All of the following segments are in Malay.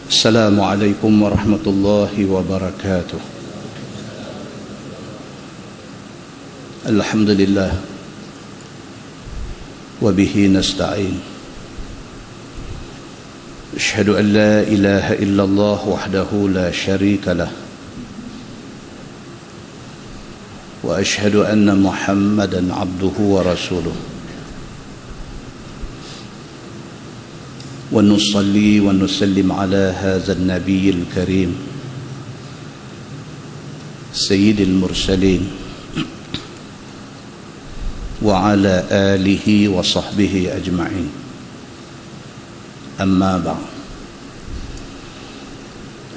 Assalamualaikum warahmatullahi wabarakatuh. Alhamdulillah wa bihi nasta'in. Asyhadu an la ilaha illallah wahdahu la syarika lah. Wa asyhadu anna Muhammadan abduhu wa rasuluh. ونصلي ونسلم على هذا النبي الكريم سيد المرسلين وعلى آله وصحبه أجمعين. أما بعد،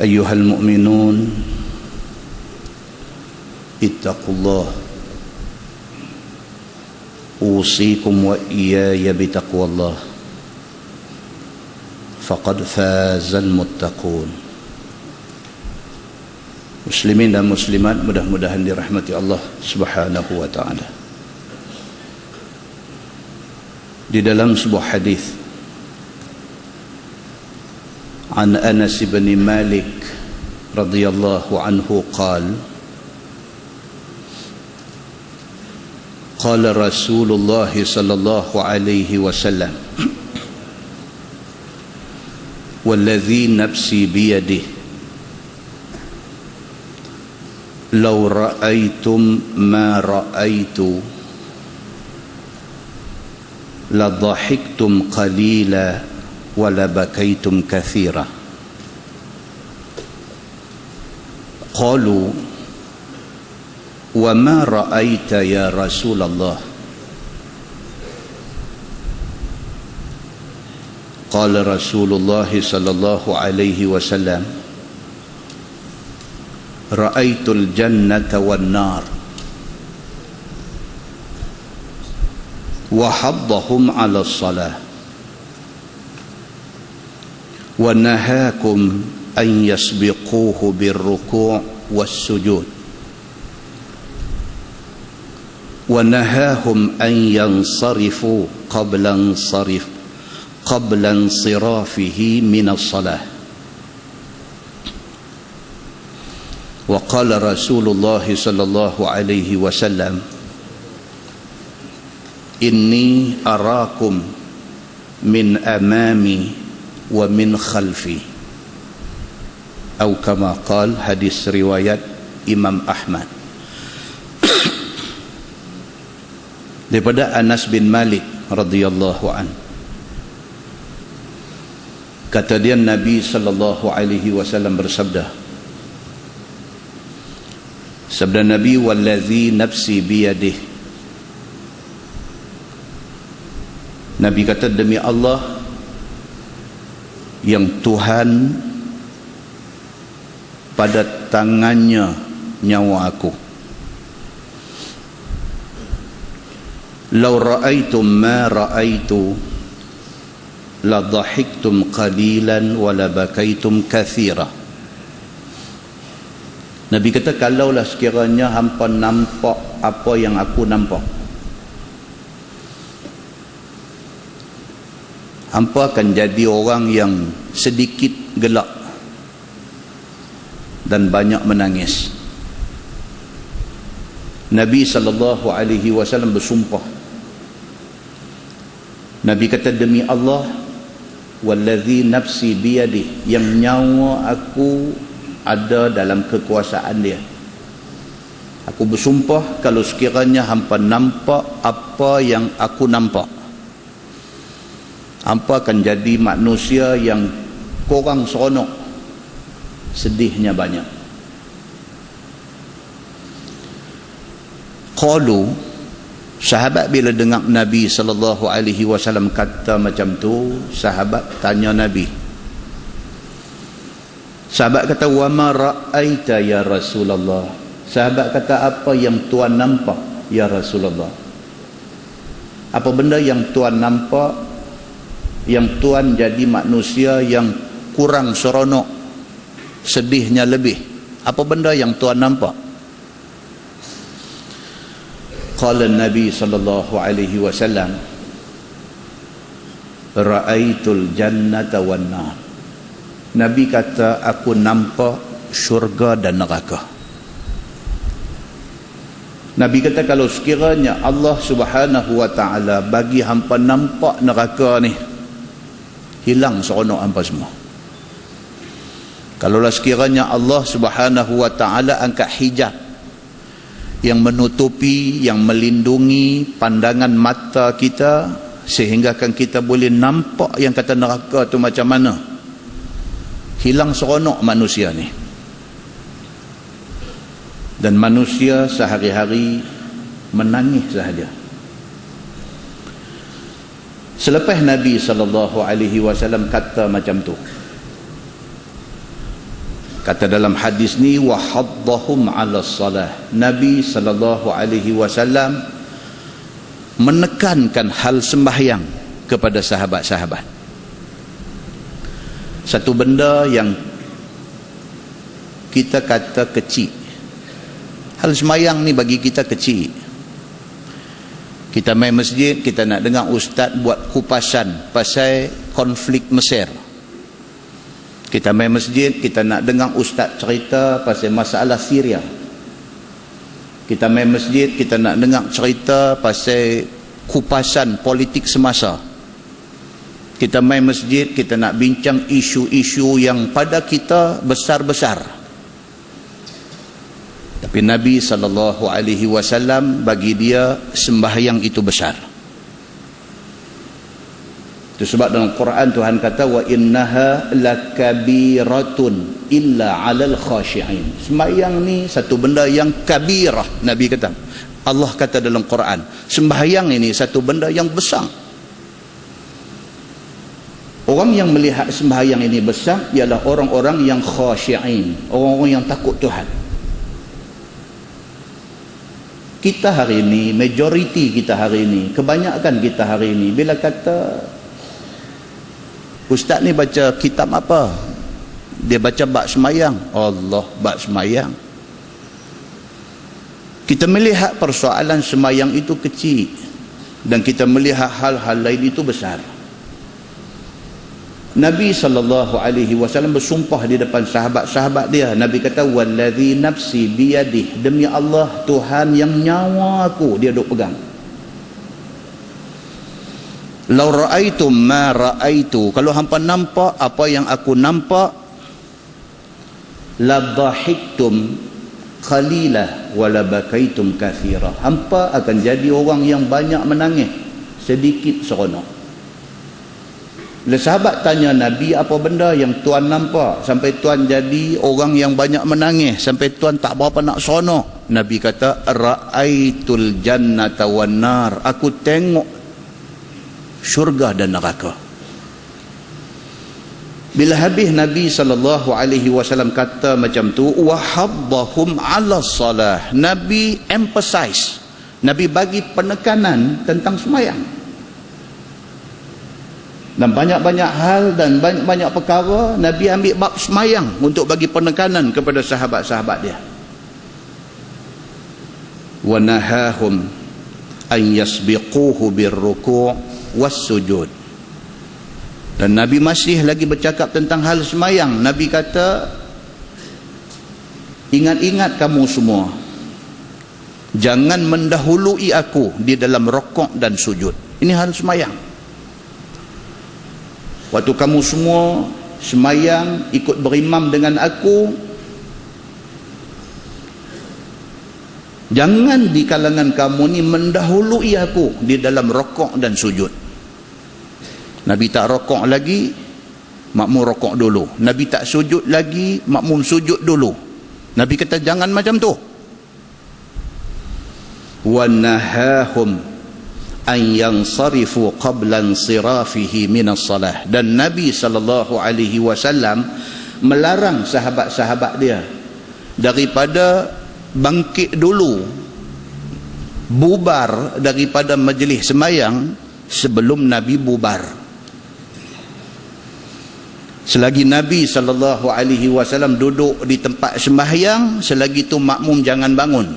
أيها المؤمنون اتقوا الله، أوصيكم وإياي بتقوى الله، faqad fazal muttaqun. Muslimin dan muslimat, mudah-mudahan dirahmati Allah Subhanahu wa taala. Di dalam sebuah hadis an Anas bin Malik radhiyallahu anhu qala qala Rasulullah sallallahu alaihi wasallam والذي نفسي بيده لو رأيتم ما رأيت لضحكتم قليلا ولبكيتم كثيرا. قالوا وما رأيت يا رسول الله؟ قال رسول الله صلى الله عليه وسلم رأيت الجنة والنار وحضهم على الصلاة ونهاكم أن يسبقوه بالركوع والسجود ونهاهم أن ينصرفوا قبل انصرافه من الصلاة. وقال رسول الله صلى الله عليه وسلم إني أراكم من أمامي ومن خلفي، أو كما قال. Hadis riwayat Imam Ahmad. Daripada Anas bin Malik radhiyallahu anhu, kata dia, Nabi sallallahu alaihi wasallam bersabda, sabda Nabi, wallazi nafsi biyadih. Nabi kata, demi Allah yang Tuhan pada tangannya nyawa aku, law ra'aitum ma ra'aitu la dhahiktum qalilan wa la bakaitum kathira. Nabi kata, kalaulah sekiranya hampa nampak apa yang aku nampak, hampa akan jadi orang yang sedikit gelak dan banyak menangis. Nabi sallallahu alaihi wasallam bersumpah. Nabi kata, demi Allah wallazi nafsi biyadih, yang nyawa aku ada dalam kekuasaan dia, aku bersumpah kalau sekiranya hampa nampak apa yang aku nampak, hampa akan jadi manusia yang kurang seronok, sedihnya banyak. Qalu, sahabat bila dengar Nabi sallallahu alaihi wasallam kata macam tu, sahabat tanya Nabi. Sahabat kata, wa ma ra'aita ya Rasulullah? Sahabat kata, apa yang Tuan nampak ya Rasulullah? Apa benda yang Tuan nampak, yang Tuan jadi manusia yang kurang seronok, sedihnya lebih? Apa benda yang Tuan nampak? Qala Nabi sallallahu alaihi wasallam, ra'aitul jannata wan nar. Nabi kata, aku nampak syurga dan neraka. Nabi kata, kalau sekiranya Allah Subhanahu wa ta'ala bagi hampa nampak neraka ni, hilang seronok hampa semua. Kalaulah sekiranya Allah Subhanahu wa ta'ala angkat hijab yang menutupi, yang melindungi pandangan mata kita, sehingga kan kita boleh nampak yang kata neraka tu macam mana, hilang seronok manusia ni. Dan manusia sehari-hari menangis sahaja. Selepas Nabi SAW kata macam tu, kata dalam hadis ni, wa haddahum 'ala salah, Nabi SAW menekankan hal sembahyang kepada sahabat-sahabat. Satu benda yang kita kata kecil, hal sembahyang ni bagi kita kecil. Kita main masjid, kita nak dengar ustaz buat kupasan pasal konflik Mesir. Kita main masjid, kita nak dengar ustaz cerita pasal masalah Syria. Kita main masjid, kita nak dengar cerita pasal kupasan politik semasa. Kita main masjid, kita nak bincang isu-isu yang pada kita besar-besar. Tapi Nabi SAW bagi dia sembahyang itu besar. Itu sebab dalam Quran Tuhan kata, wa innaha lakabiratun illa 'alal khashi'in. Sembahyang ni satu benda yang kabirah, Nabi kata. Allah kata dalam Quran, sembahyang ini satu benda yang besar. Orang yang melihat sembahyang ini besar ialah orang-orang yang khashi'in, orang-orang yang takut Tuhan. Kita hari ini, majoriti kita hari ini, kebanyakan kita hari ini, bila kata ustaz ni baca kitab apa, dia baca bab semayang, Allah, bab semayang. Kita melihat persoalan semayang itu kecil, dan kita melihat hal-hal lain itu besar. Nabi SAW bersumpah di depan sahabat-sahabat dia. Nabi kata, wallazi nafsi biyadih, demi Allah Tuhan yang nyawa aku dia duk pegang, lau ra'aitum ma ra'aitu, kalau hampa nampak apa yang aku nampak, la dhahiktum qalilah wa la bakaitum kathira, hampa akan jadi orang yang banyak menangis, sedikit seronok. Bila sahabat tanya Nabi, apa benda yang Tuan nampak sampai Tuan jadi orang yang banyak menangis, sampai Tuan tak berapa nak seronok? Nabi kata, ra'aitul jannata wan nar, aku tengok syurga dan neraka. Bila habis Nabi SAW kata macam tu, wa haddahum 'ala salah, Nabi emphasize, Nabi bagi penekanan tentang sembahyang. Dan banyak-banyak hal dan banyak-banyak perkara Nabi ambil bab semayang untuk bagi penekanan kepada sahabat-sahabat dia. Wa nahahum an yasbiquhu birruku' was-sujud. Dan Nabi masih lagi bercakap tentang hal semayang. Nabi kata, ingat-ingat kamu semua, jangan mendahului aku di dalam rukuk dan sujud. Ini hal semayang. Waktu kamu semua semayang ikut berimam dengan aku, jangan di kalangan kamu ni mendahului aku di dalam rukuk dan sujud. Nabi tak rukuk lagi, makmum rukuk dulu. Nabi tak sujud lagi, makmum sujud dulu. Nabi kata jangan macam tu. Wa nahahum an yansarifu qabla insirafihi minas salah. Dan Nabi SAW melarang sahabat-sahabat dia daripada bangkit dulu, bubar daripada majlis semayang sebelum Nabi bubar. Selagi Nabi SAW duduk di tempat sembahyang, selagi itu makmum jangan bangun.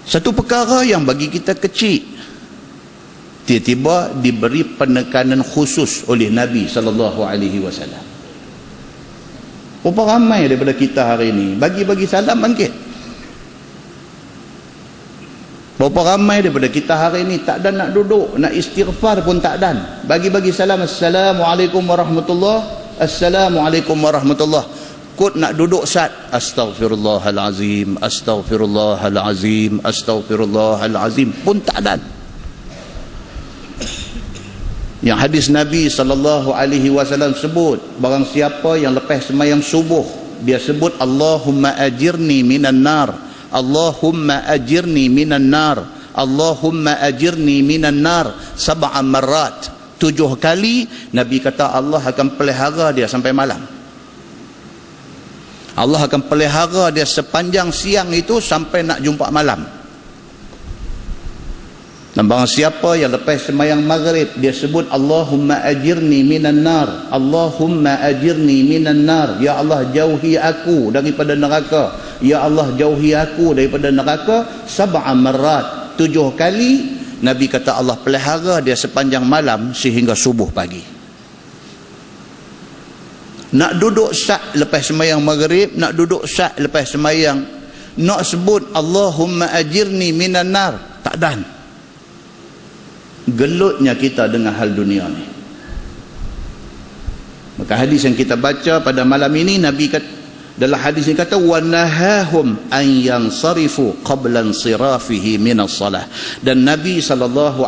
Satu perkara yang bagi kita kecil, tiba-tiba diberi penekanan khusus oleh Nabi SAW. Berapa ramai daripada kita hari ini bagi-bagi salam bangkit? Berapa ramai daripada kita hari ini tak ada nak duduk, nak istighfar pun tak ada, bagi-bagi salam, Assalamualaikum warahmatullahi, Assalamualaikum warahmatullahi. Kut nak duduk sat, Astaghfirullahalazim, Astaghfirullahalazim, Astaghfirullahalazim pun tak ada. Yang hadis Nabi SAW sebut, barang siapa yang lepas sembahyang subuh dia sebut Allahumma ajirni minan nar, Allahumma ajirni minan nar, Allahumma ajirni minan nar 7 marat, 7 kali, Nabi kata Allah akan pelihara dia sampai malam. Allah akan pelihara dia sepanjang siang itu sampai nak jumpa malam. Dan barang siapa yang lepas sembahyang maghrib dia sebut Allahumma ajirni minan nar, Allahumma ajirni minan nar, ya Allah jauhi aku daripada neraka, ya Allah jauhi aku daripada neraka 7 marat, 7 kali, Nabi kata Allah pelihara dia sepanjang malam sehingga subuh pagi. Nak duduk sat lepas sembahyang maghrib, nak duduk sat lepas sembahyang, nak sebut Allahumma ajirni minan nar, tak dan. Gelutnya kita dengan hal dunia ni. Maka hadis yang kita baca pada malam ini, Nabi kata, dalam hadis ini kata wa nahahum an yansarifu qabla insirafihi minas salah. Dan Nabi SAW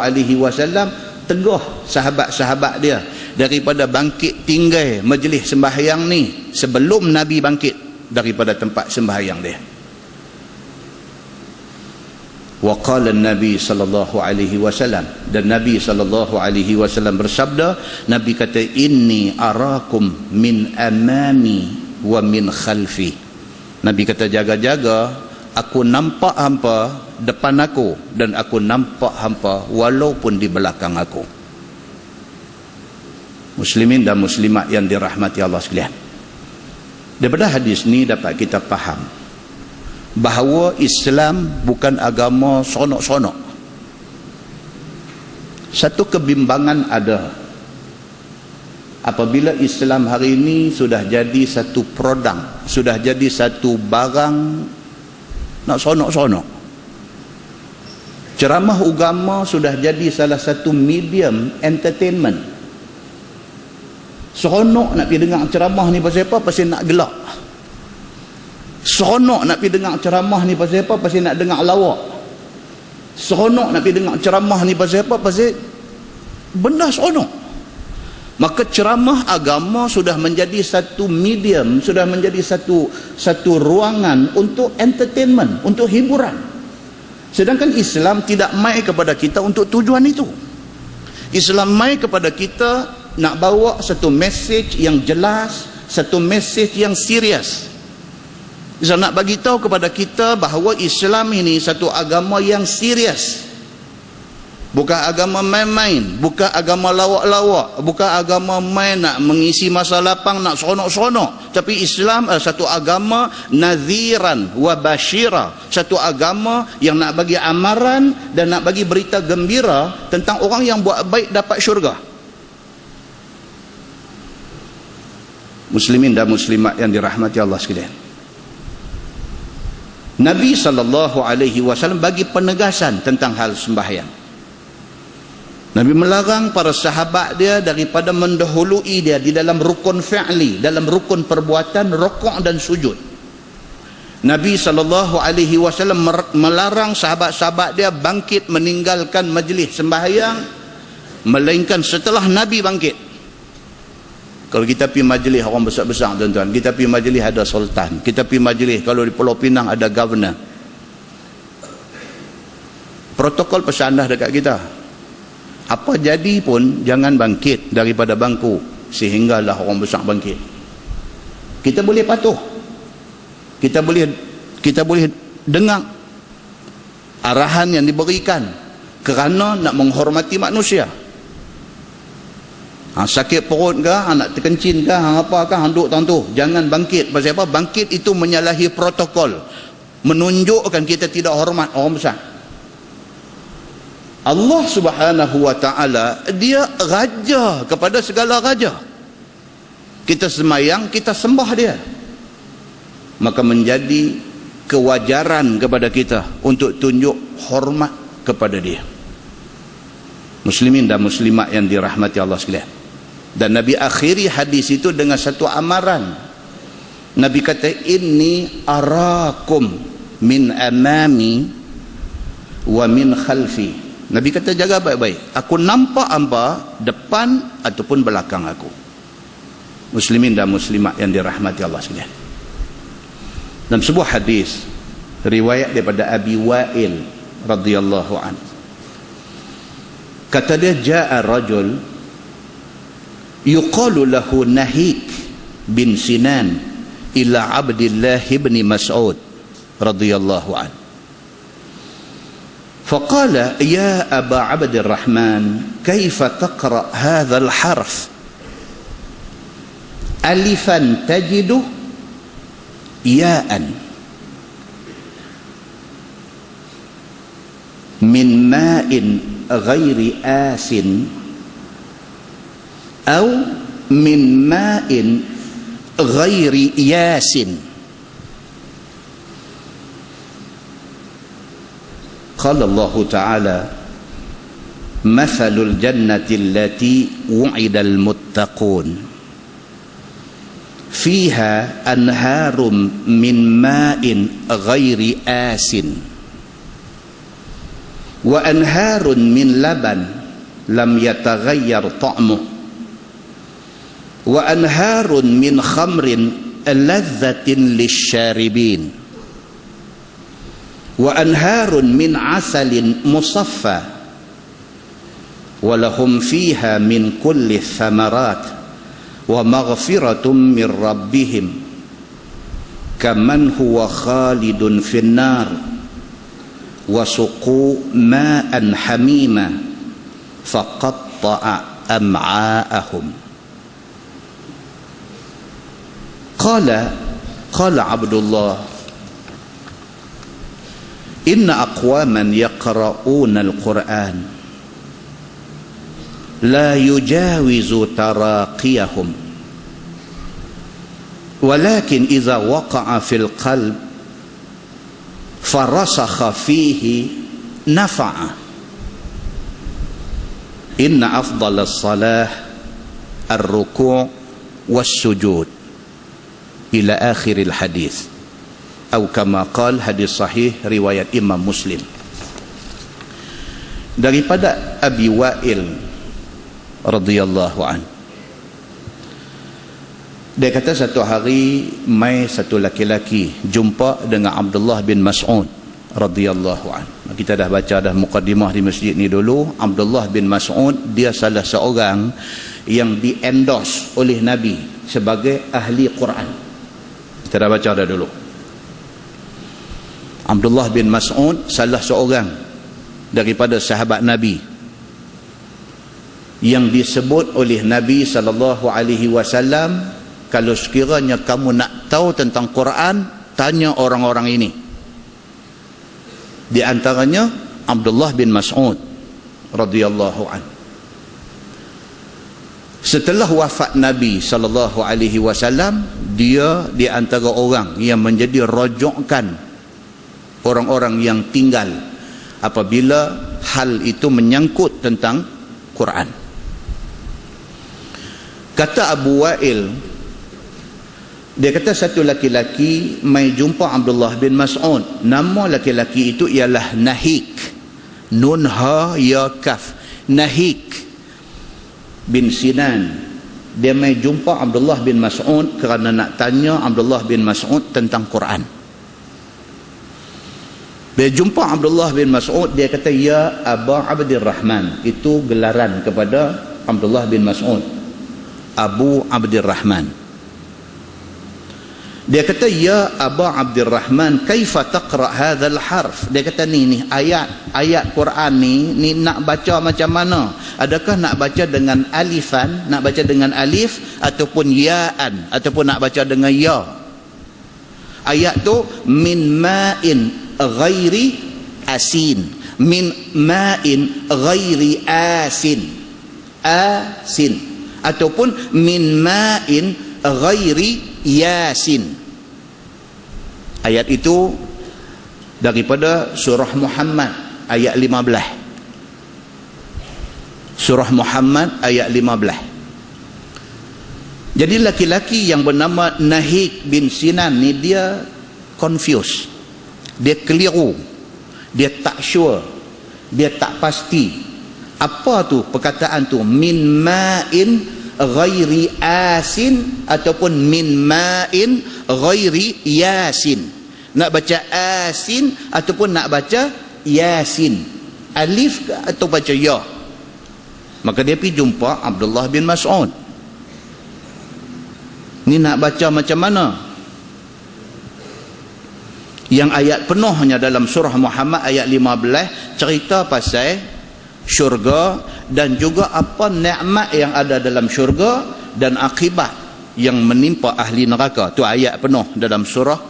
teguh sahabat-sahabat dia daripada bangkit tinggal majlis sembahyang ni sebelum Nabi bangkit daripada tempat sembahyang dia. Wa qala an-nabi sallallahu alaihi wasallam, dan Nabi sallallahu alaihi wasallam bersabda, Nabi kata inni arakum min amami wa min khalfi. Nabi kata jaga-jaga, aku nampak hampa depan aku dan aku nampak hampa walaupun di belakang aku. Muslimin dan muslimat yang dirahmati Allah sekalian, daripada hadis ni dapat kita faham bahawa Islam bukan agama seronok-seronok. Satu kebimbangan ada apabila Islam hari ini sudah jadi satu produk, sudah jadi satu barang nak seronok-seronok. Ceramah agama sudah jadi salah satu medium entertainment. Seronok nak pergi dengar ceramah ni pasal apa? Pasal nak gelak. Seronok nak pergi dengar ceramah ni pasal apa? Pasal nak dengar lawak. Seronok nak pergi dengar ceramah ni pasal apa? Pasal benda seronok. Maka ceramah agama sudah menjadi satu medium, sudah menjadi satu ruangan untuk entertainment, untuk hiburan. Sedangkan Islam tidak mai kepada kita untuk tujuan itu. Islam mai kepada kita nak bawa satu message yang jelas, satu message yang serius. Islam nak bagi tahu kepada kita bahawa Islam ini satu agama yang serius. Bukan agama main-main, bukan agama lawak-lawak, bukan agama main nak mengisi masa lapang, nak seronok-seronok. Tapi Islam adalah satu agama nadhiran wa bashira, satu agama yang nak bagi amaran dan nak bagi berita gembira tentang orang yang buat baik dapat syurga. Muslimin dan muslimat yang dirahmati Allah sekalian, Nabi SAW bagi penegasan tentang hal sembahyang. Nabi melarang para sahabat dia daripada mendahului dia di dalam rukun fi'li, dalam rukun perbuatan rukuk dan sujud. Nabi SAW melarang sahabat-sahabat dia bangkit meninggalkan majlis sembahyang melainkan setelah Nabi bangkit. Kalau kita pergi majlis orang besar-besar, tuan-tuan, kita pergi majlis ada sultan, kita pergi majlis kalau di Pulau Pinang ada governor, protokol pesan dah dekat kita, apa jadi pun jangan bangkit daripada bangku sehinggalah orang besar bangkit. Kita boleh patuh, kita boleh dengar arahan yang diberikan kerana nak menghormati manusia. Sakit perut ke, nak terkencing ke, apa ke, duduk tentu jangan bangkit. Pasal apa? Bangkit itu menyalahi protokol, menunjukkan kita tidak hormat orang besar. Allah Subhanahu wa ta'ala, dia raja kepada segala raja. Kita semayang, kita sembah dia, maka menjadi kewajaran kepada kita untuk tunjuk hormat kepada dia. Muslimin dan muslimat yang dirahmati Allah sekalian. Dan Nabi akhiri hadis itu dengan satu amaran. Nabi kata, inni arakum min amami wa min khalfi. Nabi kata, jaga baik-baik, aku nampak hangpa depan ataupun belakang aku. Muslimin dan muslimat yang dirahmati Allah sekalian. Dan sebuah hadis riwayat daripada Abi Wa'il radhiyallahu anhu, kata dia, ja'a rajul yuqalu lahu Nahik bin Sinan ila Abdullah ibn Mas'ud radhiyallahu anhu. فقال يا أبا عبد الرحمن كيف تقرأ هذا الحرف ألفا تجد ياء من ماء غير آس أو من ماء غير ياس. قال الله تعالى مثل الجنة التي وعد المتقون فيها أنهار من ماء غير آس وأنهار من لبن لم يتغير طعمه وأنهار من خمر لذة للشاربين وأنهار من عسل مصفى ولهم فيها من كل الثمرات ومغفرة من ربهم كمن هو خالد في النار وسقوا ماء حميما فقطع أمعاءهم. قال عبد الله إن أقواما يقرؤون القرآن لا يجاوز تراقيهم ولكن إذا وقع في القلب فرسخ فيه نفع. إن أفضل الصلاة الركوع والسجود إلى آخر الحديث. Atau kama qal, hadis sahih riwayat Imam Muslim. Daripada Abi Wa'il radhiyallahu anhu, dia kata satu hari mai satu laki-laki jumpa dengan Abdullah bin Mas'ud radhiyallahu anhu. Kita dah baca dah muqaddimah di masjid ni dulu. Abdullah bin Mas'ud dia salah seorang yang di-endorse oleh Nabi sebagai ahli Quran. Kita dah baca dah dulu. Abdullah bin Mas'ud salah seorang daripada sahabat Nabi yang disebut oleh Nabi SAW, kalau sekiranya kamu nak tahu tentang Quran, tanya orang-orang ini. Di antaranya Abdullah bin Mas'ud radhiyallahu anhu. Setelah wafat Nabi SAW, dia di antara orang yang menjadi rujukan orang-orang yang tinggal apabila hal itu menyangkut tentang Quran. Kata Abu Wa'il, dia kata satu laki-laki mai jumpa Abdullah bin Mas'ud. Nama laki-laki itu ialah Nahik, nun ha ya kaf, Nahik bin Sinan. Dia mai jumpa Abdullah bin Mas'ud kerana nak tanya Abdullah bin Mas'ud tentang Quran. Bila jumpa Abdullah bin Mas'ud, dia kata, ya Abu Abdirrahman. Itu gelaran kepada Abdullah bin Mas'ud, Abu Abdirrahman. Dia kata, ya Abu Abdirrahman, kaifa taqra hadzal harf. Dia kata, ni ayat Quran ni nak baca macam mana? Adakah nak baca dengan alifan, nak baca dengan alif, ataupun ya'an, ataupun nak baca dengan ya? Ayat tu min ma'in ghairi asin, min ma'in ghairi asin ataupun min ma'in ghairi yasin. Ayat itu daripada surah Muhammad ayat 15. Surah Muhammad ayat 15. Jadi laki-laki yang bernama Nahik bin Sinan ni dia confused, dia keliru, dia tak sure, dia tak pasti apa tu perkataan tu, min ma'in ghairi asin ataupun min ma'in ghairi yasin. Nak baca asin ataupun nak baca yasin, alif atau baca ya. Maka dia pergi jumpa Abdullah bin Mas'ud. Ni nak baca macam mana? Yang ayat penuhnya dalam surah Muhammad ayat 15 cerita pasal syurga dan juga apa nikmat yang ada dalam syurga dan akibat yang menimpa ahli neraka. Tu ayat penuh dalam surah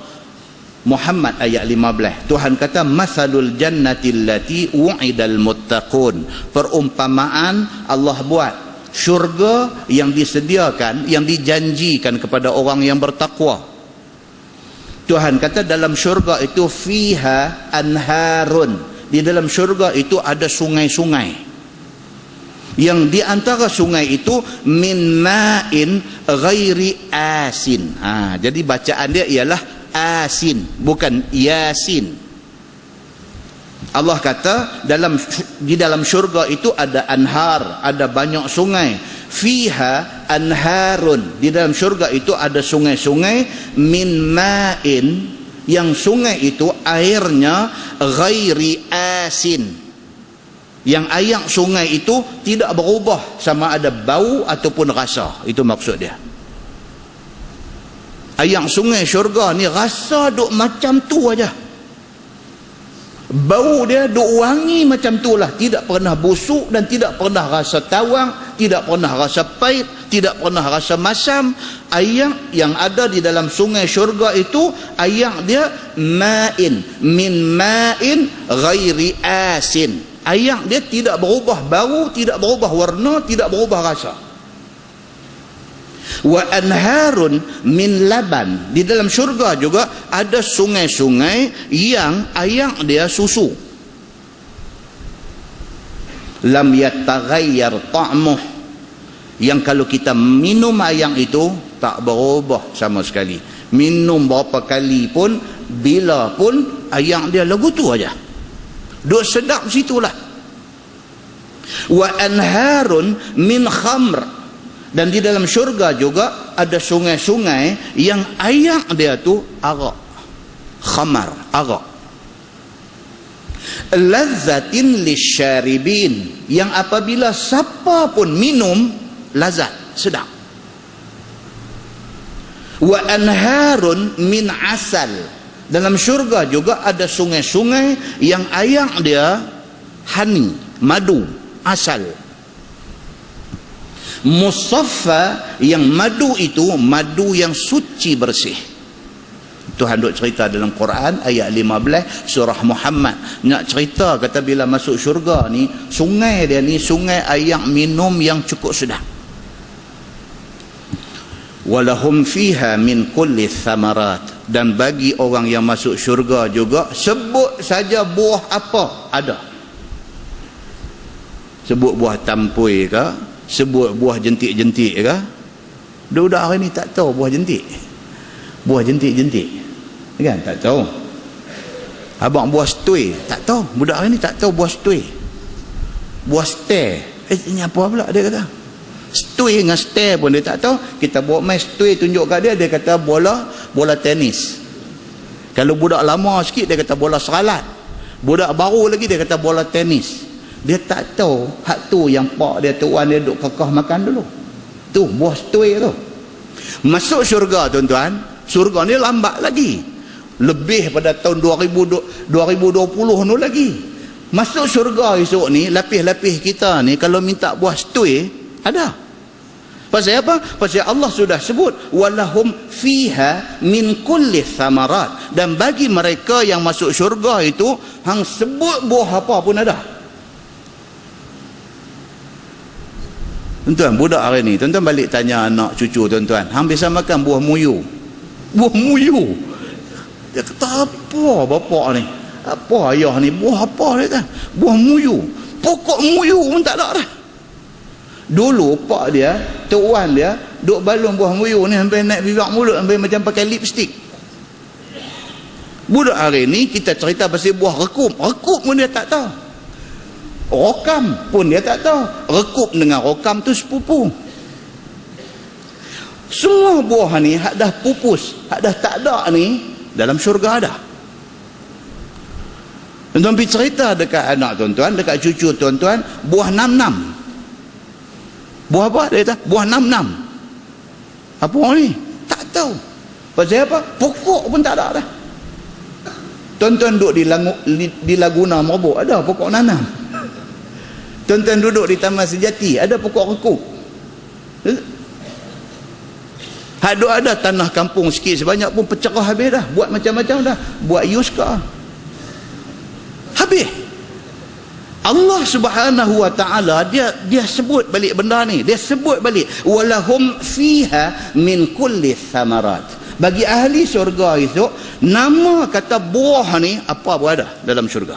Muhammad ayat 15. Tuhan kata masalul jannati allati wu'idal muttaqun. Perumpamaan Allah buat syurga yang disediakan, yang dijanjikan kepada orang yang bertakwa. Tuhan kata dalam syurga itu fiha anharun. Di dalam syurga itu ada sungai-sungai. Yang di antara sungai itu min ma'in ghairi asin. Jadi bacaan dia ialah asin, bukan yasin. Allah kata di dalam syurga itu ada anhar, ada banyak sungai. Fiha anharun, di dalam syurga itu ada sungai-sungai min ma'in, yang sungai itu airnya ghairi asin, yang air sungai itu tidak berubah sama ada bau ataupun rasa. Itu maksud dia. Air sungai syurga ni rasa duk macam tu aja. Bau dia duk wangi macam tu lah. Tidak pernah busuk dan tidak pernah rasa tawang, tidak pernah rasa pahit, tidak pernah rasa masam. Air yang ada di dalam sungai syurga itu, air dia ma'in, min ma'in ghairi asin. Air dia tidak berubah bau, tidak berubah warna, tidak berubah rasa. Wa anharun min laban. Di dalam syurga juga ada sungai-sungai yang air dia susu. Lam yataghayyar ta'muh, yang kalau kita minum air itu tak berubah sama sekali. Minum berapa kali pun, bila pun, air dia lagu tu aja. Duk sedap situlah. Wa anharun min khamr. Dan di dalam syurga juga ada sungai-sungai yang air dia tu arak, khamar, arak. Lazzatin lisyaribin, yang apabila siapa pun minum lazat, sedap. Wa anharun min asal. Dalam syurga juga ada sungai-sungai yang air dia honey, madu, asal. Musaffa, yang madu itu madu yang suci bersih. Tuhan duk cerita dalam Quran ayat 15 surah Muhammad. Nak cerita kata bila masuk syurga ni, sungai dia ni sungai air minum yang cukup sedap. Walahum fiha min kulli thamarat, dan bagi orang yang masuk syurga juga sebut saja buah apa ada. Sebut buah tampui ke, sebut buah jentik-jentik ke. Budak hari ni tak tahu buah jentik, buah jentik-jentik kan, tak tahu. Abang buah stui tak tahu, budak hari ni tak tahu buah stui. Buah star, ini apa pula dia kata? Stui dengan star pun dia tak tahu. Kita buat main stui tunjuk kat dia, dia kata bola tenis. Kalau budak lama sikit dia kata bola seralat. Budak baru lagi dia kata bola tenis. Dia tak tahu hak tu yang pak dia, tuan dia duk kekah makan dulu. Tu buah stui tu. Masuk syurga tuan-tuan, syurga ni lambat lagi. Lebih pada tahun 2020 tu lagi. Masuk syurga esok ni, lapis-lapis kita ni kalau minta buah stui ada. Pasal apa? Pasal Allah sudah sebut walahum fiha min kulli thamarat, dan bagi mereka yang masuk syurga itu hang sebut buah apa pun ada. Tuan-tuan, budak hari ni, tuan-tuan balik tanya anak cucu tuan-tuan, hang biasa makan buah muyu? Buah muyu. Dia kata, apa bapak ni? Apa ayah ni? Buah apa dia kata? Buah muyu. Pokok muyu pun tak ada dah. Dulu pak dia, Tok Wan dia, duk balung buah muyu ni sampai naik bibak mulut, sampai macam pakai lipstick. Budak hari ni kita cerita pasal buah rekup. Rekup pun dia tak tahu. Rokam pun dia tak tahu. Rekup dengan rokam tu sepupu. Semua buah ni hak dah pupus, hak dah tak ada ni, dalam syurga ada. Tuan-tuan pergi cerita dekat anak tuan-tuan, dekat cucu tuan-tuan, buah nam-nam. Buah apa dia kata? Buah nam-nam. Apa ni? Tak tahu. Pasal apa? Pokok pun tak ada dah. Tuan-tuan duduk di Laguna Merbuk, ada pokok nanam. Tuan-tuan duduk di Taman Sejati, ada pokok rekuk. Ada tanah kampung sikit sebanyak pun pecerah habis dah. Buat macam-macam dah. Buat yuska. Habis. Allah Subhanahu wa taala dia sebut balik benda ni. Dia sebut balik walahum fiha min kulli thamarat. Bagi ahli syurga itu, nama kata buah ni apa pun ada dalam syurga.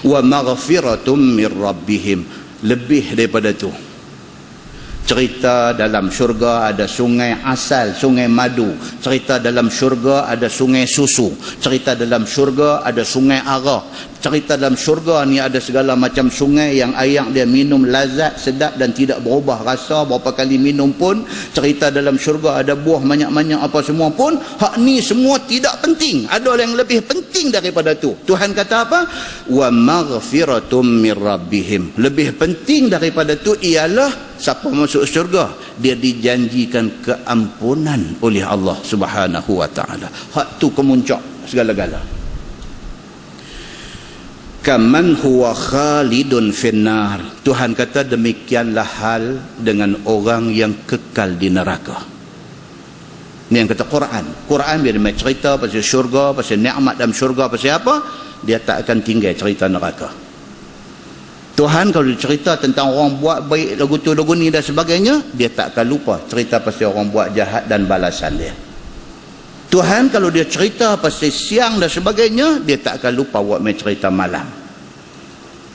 Wa maghfiratum min rabbihim. Lebih daripada tu, cerita dalam syurga ada sungai asal, sungai madu. Cerita dalam syurga ada sungai susu. Cerita dalam syurga ada sungai arak. Cerita dalam syurga ni ada segala macam sungai yang air dia minum lazat, sedap dan tidak berubah rasa berapa kali minum pun. Cerita dalam syurga ada buah banyak-banyak apa semua pun. Hak ni semua tidak penting. Ada yang lebih penting daripada tu. Tuhan kata apa? Wa maghfiratum min rabbihim. Lebih penting daripada tu ialah siapa masuk syurga, dia dijanjikan keampunan oleh Allah Subhanahu wa taala. Hak tu kemuncak segala-gala. Kaman huwa khalidun finnar. Tuhan kata demikianlah hal dengan orang yang kekal di neraka. Ni yang kata Quran. Quran bila dia cerita pasal syurga, pasal nikmat dalam syurga, pasal apa, dia tak akan tinggal cerita neraka. Tuhan kalau dia cerita tentang orang buat baik lagu tu lagu ni dan sebagainya, dia tak akan lupa cerita pasal orang buat jahat dan balasan dia. Tuhan kalau dia cerita pasal siang dan sebagainya, dia tak akan lupa buat main cerita malam.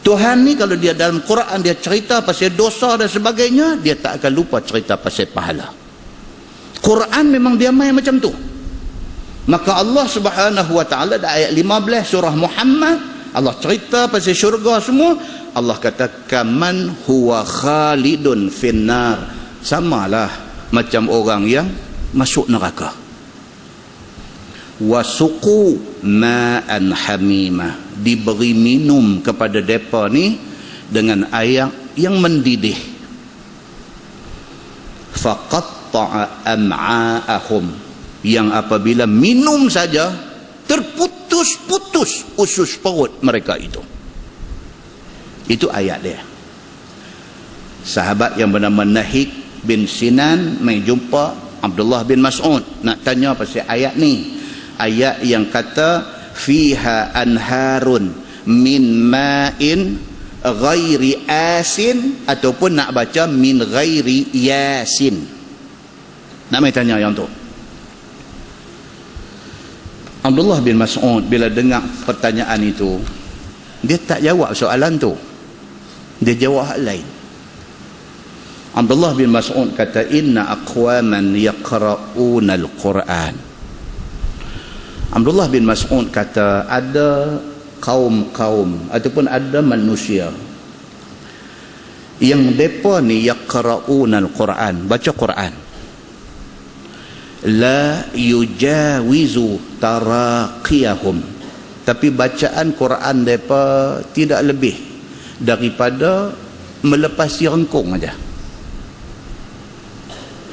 Tuhan ni kalau dia dalam Quran dia cerita pasal dosa dan sebagainya, dia tak akan lupa cerita pasal pahala. Quran memang dia main macam tu. Maka Allah Subhanahu wa taala dalam ayat 15 surah Muhammad, Allah cerita pasal syurga semua. Allah kata kaman huwa khalidun finnar. Samalah macam orang yang masuk neraka. Wasuqu ma'an hamima. Diberi minum kepada mereka ni dengan air yang mendidih. Faqatta'a am'a'ahum. Yang apabila minum saja terputus-putus usus perut mereka itu. Itu ayat dia. Sahabat yang bernama Nahik bin Sinan mai jumpa Abdullah bin Mas'ud nak tanya pasal ayat ni. Ayat yang kata fiha anharun min ma'in ghairi asin, ataupun nak baca min ghairi yasin. Nak mai tanya yang tu. Abdullah bin Mas'ud bila dengar pertanyaan itu, dia tak jawab soalan tu. Dia jawab hal lain. Abdullah bin Mas'ud kata inna aqwaman yaqra'una al-Quran. Abdullah bin Mas'ud kata ada kaum-kaum ataupun ada manusia yang depa ni yaqra'una al-Quran, baca Quran, la yujawizu taraqiyahum, tapi bacaan Quran depa tidak lebih daripada melepasi rengkung aja.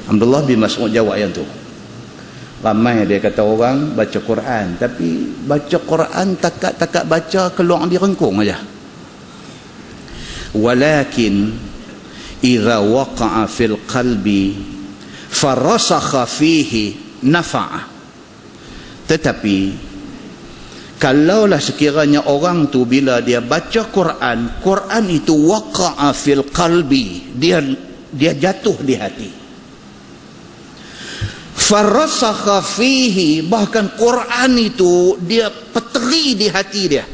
Abdullah bin Mas'ud jawab yang tu. Ramai dia kata orang baca Quran, tapi baca Quran takat-takat baca keluar di rengkung aja. Walakin idza waqa'a fil qalbi farasakha fihi nafa'a. Tetapi kalaulah sekiranya orang tu bila dia baca Quran, Quran itu waqa'a fil qalbi, dia jatuh di hati. Farasakha fihi, bahkan Quran itu dia peteri di hati dia.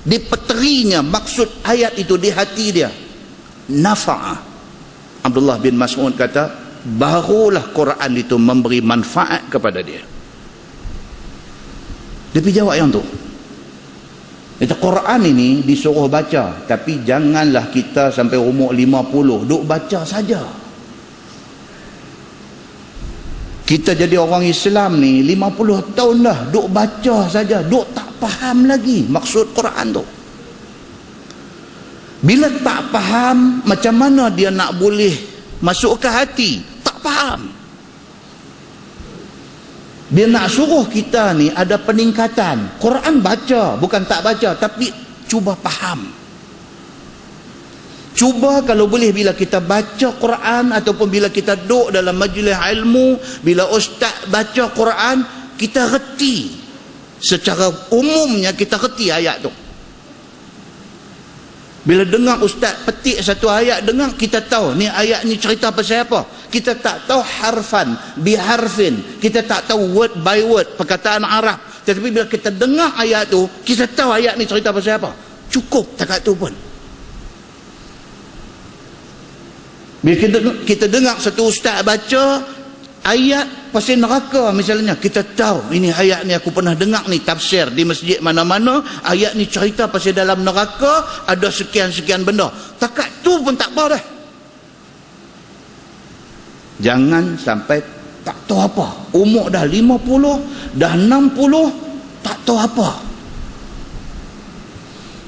Dipeterinya maksud ayat itu di hati dia. Nafa'a. Abdullah bin Mas'ud kata, barulah Quran itu memberi manfaat kepada dia. Dia pergi jawab yang tu. Kata Quran ini disuruh baca, tapi janganlah kita sampai umur 50 duk baca saja. Kita jadi orang Islam ni 50 tahun dah duk baca saja, duk tak faham lagi maksud Quran tu. Bila tak faham, macam mana dia nak boleh masuk ke hati? Tak faham. Dia nak suruh kita ni ada peningkatan. Quran baca, bukan tak baca, tapi cuba faham. Cuba kalau boleh bila kita baca Quran ataupun bila kita duduk dalam majlis ilmu, bila ustaz baca Quran, kita reti. Secara umumnya kita reti ayat tu. Bila dengar ustaz petik satu ayat, dengar, kita tahu ni ayat ni cerita pasal apa. Kita tak tahu harfan biharfin, kita tak tahu word by word perkataan Arab, tetapi bila kita dengar ayat tu, kita tahu ayat ni cerita pasal apa. Cukup takat tu pun. Bila kita dengar satu ustaz baca ayat pasal neraka misalnya, kita tahu ini ayat ni aku pernah dengar ni tafsir di masjid mana-mana, ayat ni cerita pasal dalam neraka ada sekian-sekian benda. Takat tu pun tak apa dah. Jangan sampai tak tahu apa. Umur dah 50, dah 60, tak tahu apa.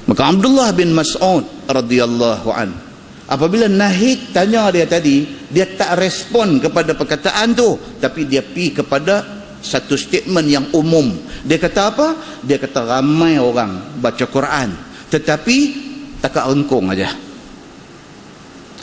Maka Abdullah bin Mas'ud radhiyallahu anhu, apabila Nahid tanya dia tadi, dia tak respon kepada perkataan tu, tapi dia pergi kepada satu statement yang umum. Dia kata apa? Dia kata ramai orang baca Quran, tetapi takat rengkung aja.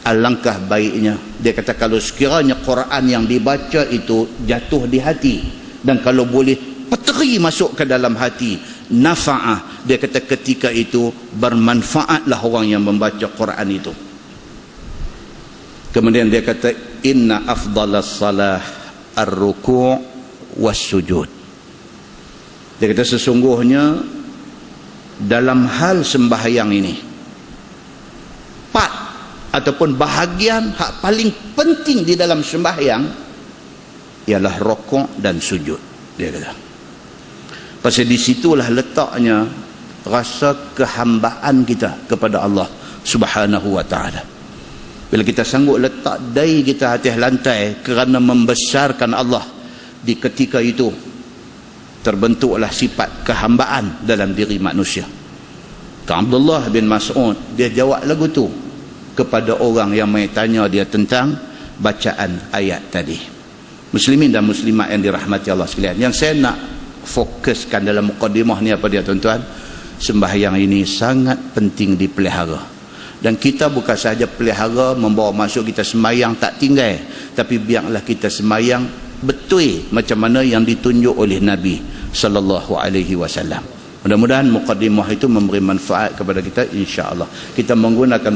Alangkah baiknya, dia kata, kalau sekiranya Quran yang dibaca itu jatuh di hati, dan kalau boleh peteri masuk ke dalam hati, nafa'ah, dia kata ketika itu bermanfaatlah orang yang membaca Quran itu. Kemudian dia kata, inna afdalas salah ar-ruku' was-sujud. Dia kata sesungguhnya dalam hal sembahyang ini, part ataupun bahagian hak paling penting di dalam sembahyang ialah rukuk dan sujud. Dia kata pasal di situlah letaknya rasa kehambaan kita kepada Allah Subhanahu wa ta'ala. Bila kita sanggup letak dai kita atas lantai kerana membesarkan Allah, di ketika itu terbentuklah sifat kehambaan dalam diri manusia. Abdullah bin Mas'ud dia jawab lagu tu kepada orang yang mai tanya dia tentang bacaan ayat tadi. Muslimin dan muslimat yang dirahmati Allah sekalian, yang saya nak fokuskan dalam mukadimah ni apa dia tuan-tuan? Sembahyang ini sangat penting dipelihara. Dan kita bukan sahaja pelihara membawa masuk kita sembahyang tak tinggal, tapi biarlah kita sembahyang betul macam mana yang ditunjuk oleh Nabi sallallahu alaihi wasallam. Mudah-mudahan mukadimah itu memberi manfaat kepada kita, insya-Allah. Kita menggunakan